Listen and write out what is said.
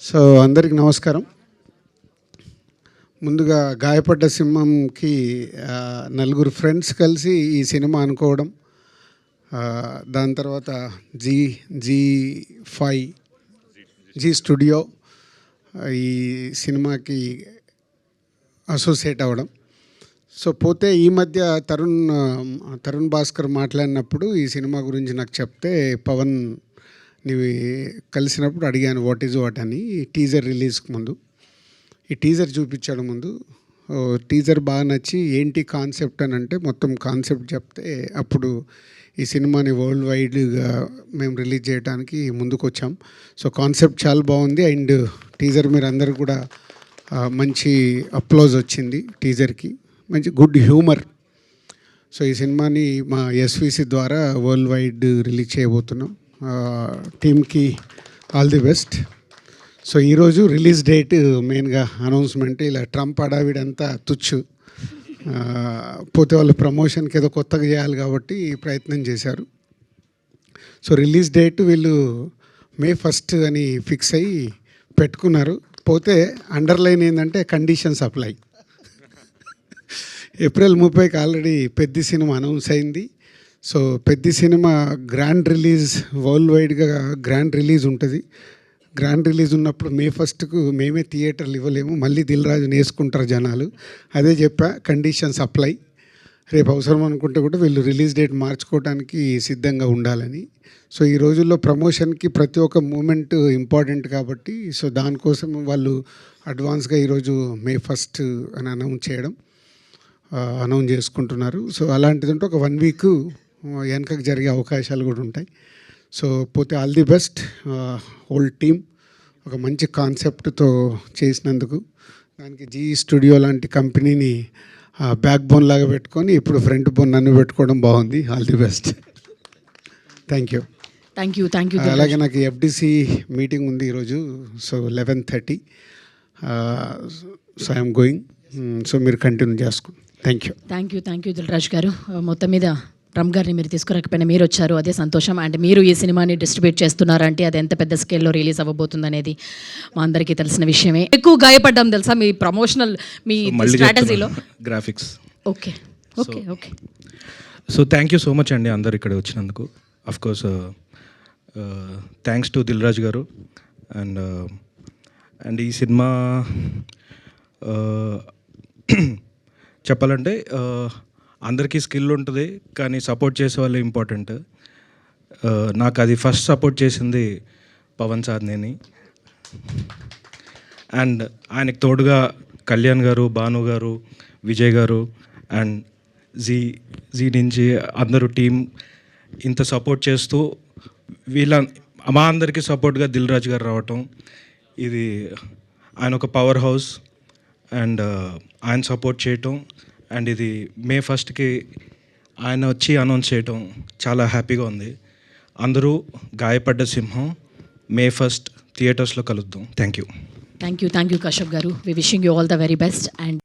So అందరికి నమస్కారం. ముందుగా గాయపడ్డ సింహంకి నలుగురు ఫ్రెండ్స్ కలిసి ఈ సినిమా అనుకోవడం, దాని తర్వాత జీ స్టూడియో ఈ సినిమాకి అసోసియేట్ అవ్వడం. సో పోతే ఈ మధ్య తరుణ్ భాస్కర్ మాట్లాడినప్పుడు ఈ సినిమా గురించి నాకు చెప్తే, పవన్ నీవి కలిసినప్పుడు అడిగాను వాట్ ఈజ్ వాట్ అని. టీజర్ రిలీజ్కి ముందు ఈ టీజర్ చూపించాడు. ముందు టీజర్ బాగా నచ్చి ఏంటి కాన్సెప్ట్ అని అంటే మొత్తం కాన్సెప్ట్ చెప్తే, అప్పుడు ఈ సినిమాని వరల్డ్ వైడ్గా మేము రిలీజ్ చేయడానికి ముందుకు వచ్చాం. సో కాన్సెప్ట్ చాలా బాగుంది అండ్ టీజర్ మీరు అందరు కూడా మంచి అప్లోజ్ వచ్చింది టీజర్కి, మంచి గుడ్ హ్యూమర్. సో ఈ సినిమాని మా ఎస్విసి ద్వారా వరల్డ్ వైడ్ రిలీజ్ చేయబోతున్నాం. టీమ్కి ఆల్ ది బెస్ట్. సో ఈరోజు రిలీజ్ డేట్ మెయిన్గా అనౌన్స్మెంట్. ఇలా ట్రంప్ అడావిడంతా తుచ్చు, పోతే వాళ్ళు ప్రమోషన్కి ఏదో కొత్తగా చేయాలి కాబట్టి ప్రయత్నం చేశారు. సో రిలీజ్ డేట్ వీళ్ళు May 1 అని ఫిక్స్ అయ్యి పెట్టుకున్నారు. పోతే అండర్లైన్ ఏంటంటే కండిషన్స్ అప్లై. April 30కి ఆల్రెడీ పెద్ద సినిమా అనౌన్స్ అయింది. సో పెద్ద సినిమా గ్రాండ్ రిలీజ్, వరల్డ్ వైడ్గా గ్రాండ్ రిలీజ్ ఉంటుంది. గ్రాండ్ రిలీజ్ ఉన్నప్పుడు May 1కు మేమే థియేటర్లు ఇవ్వలేము, మళ్ళీ దిల్ రాజుని వేసుకుంటారు జనాలు. అదే చెప్పా, కండిషన్స్ అప్లై. రేపు అవసరం అనుకుంటే కూడా వీళ్ళు రిలీజ్ డేట్ మార్చుకోవడానికి సిద్ధంగా ఉండాలని. సో ఈ రోజుల్లో ప్రమోషన్కి ప్రతి ఒక్క మూమెంట్ ఇంపార్టెంట్ కాబట్టి, సో దానికోసం వాళ్ళు అడ్వాన్స్గా ఈరోజు May 1 అని అనౌన్స్ చేసుకుంటున్నారు. సో అలాంటిది ఉంటే ఒక 1 వీక్ వెనకకు జరిగే అవకాశాలు కూడా ఉంటాయి. సో పోతే all the best whole team. ఒక మంచి కాన్సెప్ట్తో చేసినందుకు దానికి జీ స్టూడియో లాంటి కంపెనీని బ్యాక్ బోన్ లాగా పెట్టుకొని ఇప్పుడు ఫ్రంట్ బోన్ నన్ను పెట్టుకోవడం బాగుంది. All the best. Thank you. అలాగే నాకు ఎఫ్డిసి మీటింగ్ ఉంది ఈరోజు. So 11:30. So I'm going. So మీరు కంటిన్యూ చేసుకోండి. థ్యాంక్ యూ దిల్ రాజు గారు. మొత్తం మీద రమ్ గారిని మీరు తీసుకురాకపోయినా మీరు వచ్చారు, అదే సంతోషం. అండ్ మీరు ఈ సినిమాని డిస్ట్రిబ్యూట్ చేస్తున్నారంటే అది ఎంత పెద్ద స్కేల్లో రిలీజ్ అవ్వబోతుంది అనేది మా అందరికీ తెలిసిన విషయమే. ఎక్కువ గాయపడ్డాం తెలుసా మీ ప్రమోషనల్, మీ స్ట్రాటజీలో graphics. Okay. So thank you so much అండి అందరు ఇక్కడ వచ్చినందుకు. Of course thanks to Dil Raju గారు. అండ్ ఈ సినిమా చెప్పాలంటే అందరికీ స్కిల్ ఉంటుంది, కానీ సపోర్ట్ చేసే వాళ్ళే ఇంపార్టెంట్. నాకు అది ఫస్ట్ సపోర్ట్ చేసింది పవన్ సార్నేని. అండ్ ఆయనకు తోడుగా కళ్యాణ్ గారు, భాను గారు, విజయ్ గారు అండ్ జీ నుంచి అందరూ టీం ఇంత సపోర్ట్ చేస్తూ మా అందరికీ సపోర్ట్గా దిల్ రాజు గారు రావటం, ఇది ఆయన ఒక పవర్ హౌస్. అండ్ ఆయన సపోర్ట్ చేయటం అండ్ ఇది May 1కి ఆయన వచ్చి అనౌన్స్ చేయటం చాలా హ్యాపీగా ఉంది. అందరూ గాయపడ్డ సింహం May 1 థియేటర్స్లో కలుద్దాం. థ్యాంక్ యూ కశ్యప్ గారు. We wishing you all the very best. And